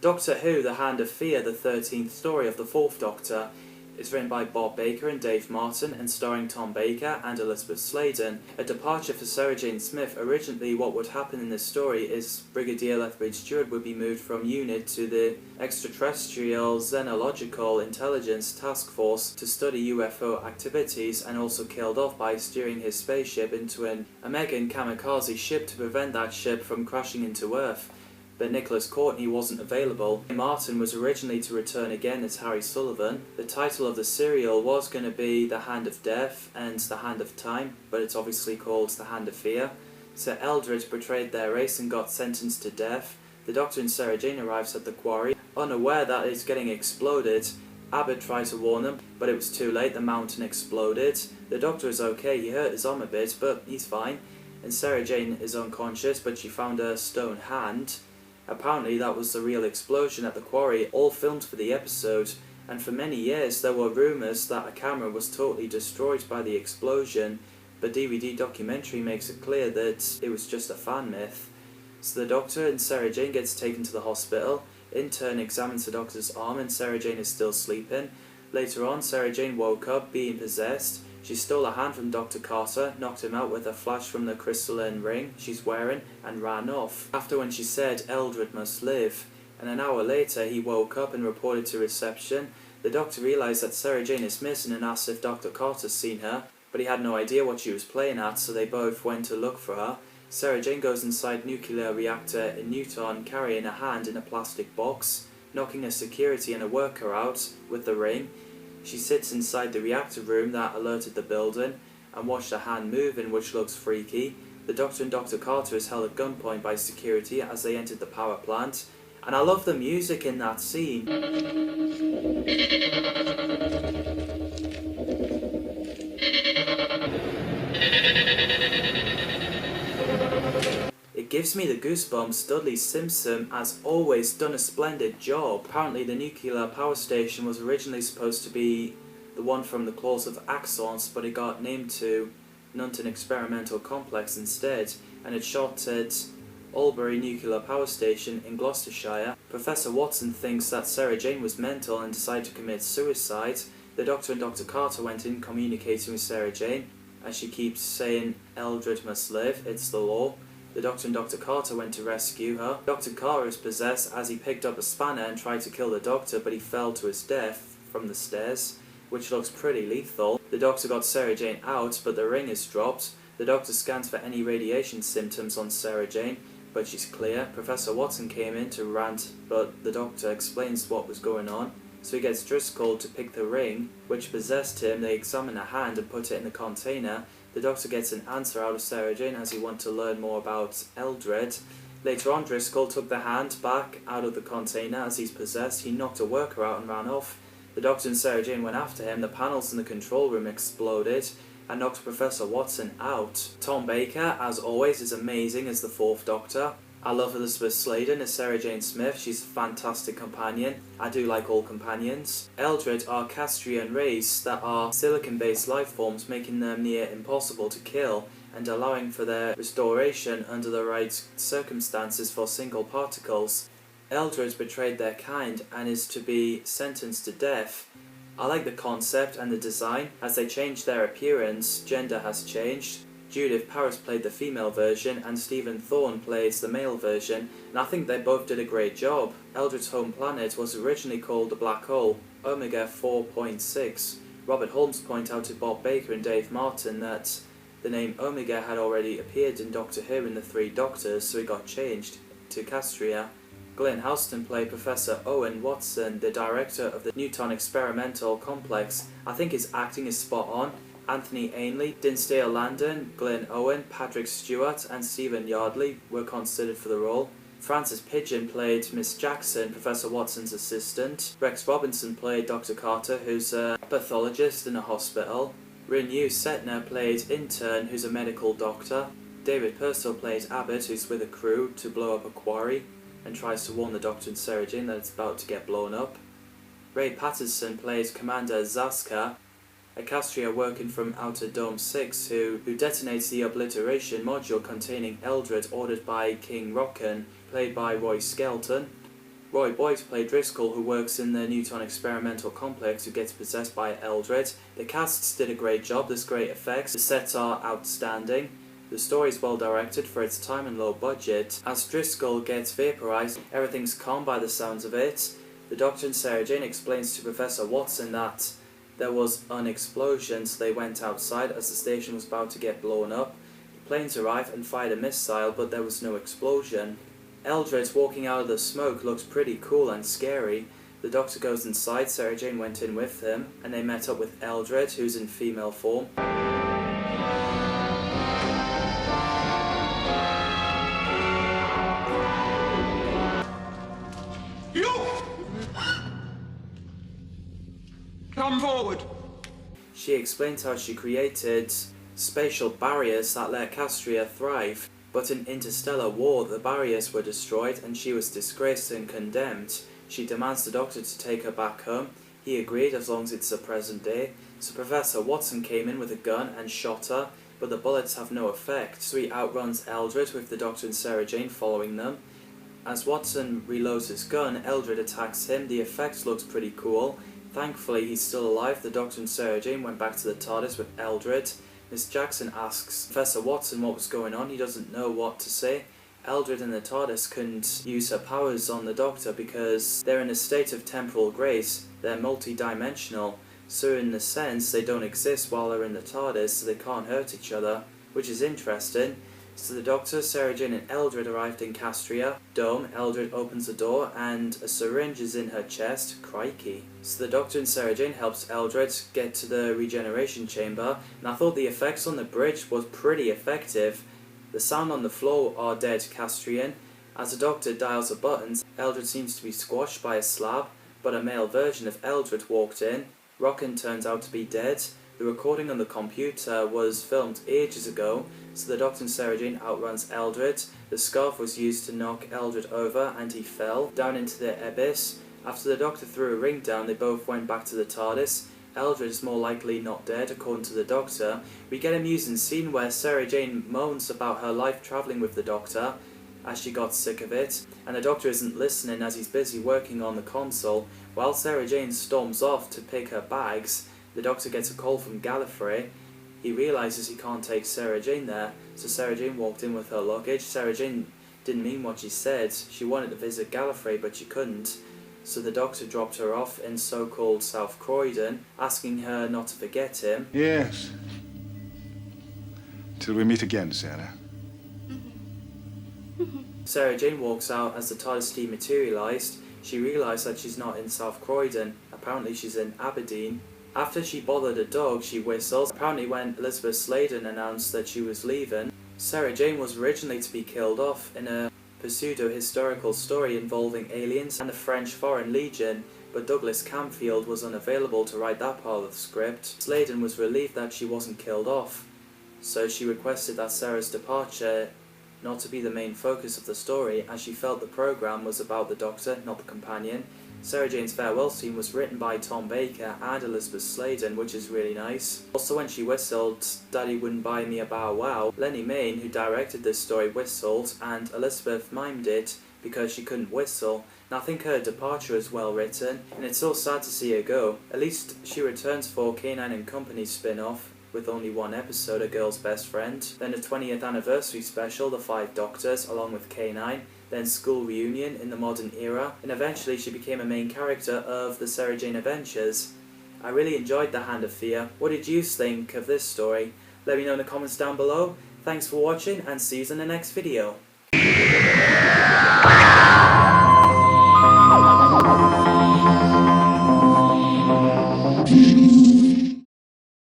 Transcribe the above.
Doctor Who, The Hand of Fear, the 13th story of the 4th Doctor, is written by Bob Baker and Dave Martin and starring Tom Baker and Elizabeth Sladen. A departure for Sarah Jane Smith. Originally what would happen in this story is Brigadier Lethbridge Stewart would be moved from UNIT to the Extraterrestrial Xenological Intelligence Task Force to study UFO activities, and also killed off by steering his spaceship into a Megan kamikaze ship to prevent that ship from crashing into Earth. But Nicholas Courtney wasn't available. Martin was originally to return again as Harry Sullivan. The title of the serial was going to be The Hand of Death and The Hand of Time, but it's obviously called The Hand of Fear. So Eldred betrayed their race and got sentenced to death. The Doctor and Sarah Jane arrives at the quarry, unaware that it's getting exploded. Abbott tried to warn them, but it was too late. The mountain exploded. The Doctor is okay, he hurt his arm a bit, but he's fine. And Sarah Jane is unconscious, but she found a stone hand. Apparently that was the real explosion at the quarry, all filmed for the episode, and for many years there were rumours that a camera was totally destroyed by the explosion, but DVD documentary makes it clear that it was just a fan myth. So the Doctor and Sarah Jane gets taken to the hospital. Intern examines the Doctor's arm and Sarah Jane is still sleeping. Later on, Sarah Jane woke up being possessed. She stole a hand from Dr. Carter, knocked him out with a flash from the crystalline ring she's wearing, and ran off. After when she said, "Eldred must live," and an hour later he woke up and reported to reception. The Doctor realised that Sarah Jane is missing and asked if Dr. Carter's seen her, but he had no idea what she was playing at, so they both went to look for her. Sarah Jane goes inside nuclear reactor in Newton carrying a hand in a plastic box, knocking a security and a worker out with the ring. She sits inside the reactor room that alerted the building and watched a hand moving, which looks freaky. The Doctor and Dr. Carter is held at gunpoint by security as they entered the power plant. And I love the music in that scene. It gives me the goosebumps. Dudley Simpson has always done a splendid job. Apparently the nuclear power station was originally supposed to be the one from the Claws of Axons, but it got named to Nunton Experimental Complex instead, and it shot at Albury Nuclear Power Station in Gloucestershire. Professor Watson thinks that Sarah Jane was mental and decided to commit suicide. The Doctor and Dr. Carter went in communicating with Sarah Jane, as she keeps saying, "Eldred must live, it's the law." The Doctor and Dr. Carter went to rescue her. Dr. Carter is possessed as he picked up a spanner and tried to kill the Doctor, but he fell to his death from the stairs, which looks pretty lethal. The Doctor got Sarah Jane out, but the ring is dropped. The Doctor scans for any radiation symptoms on Sarah Jane, but she's clear. Professor Watson came in to rant, but the Doctor explains what was going on. So he gets Driscoll to pick the ring, which possessed him. They examine a hand and put it in the container. The Doctor gets an answer out of Sarah Jane as he wants to learn more about Eldred. Later on, Driscoll took the hand back out of the container as he's possessed. He knocked a worker out and ran off. The Doctor and Sarah Jane went after him. The panels in the control room exploded and knocked Professor Watson out. Tom Baker, as always, is amazing as the 4th Doctor. I love Elizabeth Sladen as Sarah Jane Smith. She's a fantastic companion. I do like all companions. Eldred are Castrian race that are silicon-based life forms, making them near impossible to kill and allowing for their restoration under the right circumstances for single particles. Eldred betrayed their kind and is to be sentenced to death. I like the concept and the design. As they change their appearance, gender has changed. Judith Paris played the female version and Stephen Thorne plays the male version, and I think they both did a great job. Eldred's home planet was originally called the Black Hole, Omega 4.6. Robert Holmes pointed out to Bob Baker and Dave Martin that the name Omega had already appeared in Doctor Who in the 3 Doctors, so it got changed to Castria. Glenn Houston played Professor Owen Watson, the director of the Newton Experimental Complex. I think his acting is spot on. Anthony Ainley, Dinsdale Landon, Glenn Owen, Patrick Stewart and Stephen Yardley were considered for the role. Frances Pidgeon played Miss Jackson, Professor Watson's assistant. Rex Robinson played Dr. Carter, who's a pathologist in a hospital. Renew Setner played Intern, who's a medical doctor. David Purcell played Abbott, who's with a crew to blow up a quarry and tries to warn the Doctor and Sarah Jane that it's about to get blown up. Ray Patterson plays Commander Zaska, a Castria working from Outer Dome 6 who detonates the obliteration module containing Eldred ordered by King Rocken, played by Roy Skelton. Roy Boyd played Driscoll, who works in the Newton Experimental Complex, who gets possessed by Eldred. The casts did a great job, there's great effects, the sets are outstanding, the story is well directed for its time and low budget. As Driscoll gets vaporized, everything's calm by the sounds of it. The Doctor and Sarah Jane explains to Professor Watson that there was an explosion, so they went outside as the station was about to get blown up. The planes arrived and fired a missile, but there was no explosion. Eldred walking out of the smoke looks pretty cool and scary. The Doctor goes inside, Sarah Jane went in with him, and they met up with Eldred, who's in female form. You! Come forward! She explains how she created spatial barriers that let Castria thrive. But in interstellar war, the barriers were destroyed and she was disgraced and condemned. She demands the Doctor to take her back home. He agreed as long as it's the present day. So Professor Watson came in with a gun and shot her, but the bullets have no effect. So he outruns Eldred with the Doctor and Sarah Jane following them. As Watson reloads his gun, Eldred attacks him. The effect looks pretty cool. Thankfully he's still alive. The Doctor and Sarah Jane went back to the TARDIS with Eldred. Miss Jackson asks Professor Watson what was going on. He doesn't know what to say. Eldred and the TARDIS couldn't use her powers on the Doctor because they're in a state of temporal grace. They're multi-dimensional, so in a sense they don't exist while they're in the TARDIS, so they can't hurt each other, which is interesting. So the Doctor, Sarah Jane and Eldred arrived in Castria Dome. Eldred opens the door and a syringe is in her chest. Crikey. So the Doctor and Sarah Jane helps Eldred get to the regeneration chamber, and I thought the effects on the bridge was pretty effective. The sound on the floor are dead Castrian. As the Doctor dials the buttons, Eldred seems to be squashed by a slab, but a male version of Eldred walked in. Rocken turns out to be dead. The recording on the computer was filmed ages ago, so the Doctor and Sarah Jane outruns Eldred. The scarf was used to knock Eldred over and he fell down into the abyss. After the Doctor threw a ring down, they both went back to the TARDIS. Eldred is more likely not dead, according to the Doctor. We get a amusing scene where Sarah Jane moans about her life travelling with the Doctor, as she got sick of it, and the Doctor isn't listening as he's busy working on the console. While Sarah Jane storms off to pick her bags, the Doctor gets a call from Gallifrey. He realises he can't take Sarah Jane there, so Sarah Jane walked in with her luggage. Sarah Jane didn't mean what she said. She wanted to visit Gallifrey, but she couldn't. So the Doctor dropped her off in so-called South Croydon, asking her not to forget him. Yes. Till we meet again, Sarah. Sarah Jane walks out as the TARDIS dematerialised. She realised that she's not in South Croydon. Apparently she's in Aberdeen. After she bothered a dog, she whistles. Apparently when Elizabeth Sladen announced that she was leaving, Sarah Jane was originally to be killed off in a pseudo-historical story involving aliens and the French Foreign Legion, but Douglas Camfield was unavailable to write that part of the script. Sladen was relieved that she wasn't killed off, so she requested that Sarah's departure not to be the main focus of the story, as she felt the programme was about the Doctor, not the companion. Sarah Jane's farewell scene was written by Tom Baker and Elizabeth Sladen, which is really nice. Also when she whistled, Daddy Wouldn't Buy Me a Bow Wow, Lenny Mayne, who directed this story, whistled, and Elizabeth mimed it because she couldn't whistle. And I think her departure is well written, and it's so sad to see her go. At least she returns for K9 and Company's spin-off, with only one episode, A Girl's Best Friend. Then a 20th anniversary special, The Five Doctors, along with K9. Then School Reunion in the modern era, and eventually she became a main character of the Sarah Jane Adventures. I really enjoyed The Hand of Fear. What did you think of this story? Let me know in the comments down below. Thanks for watching, and see you in the next video.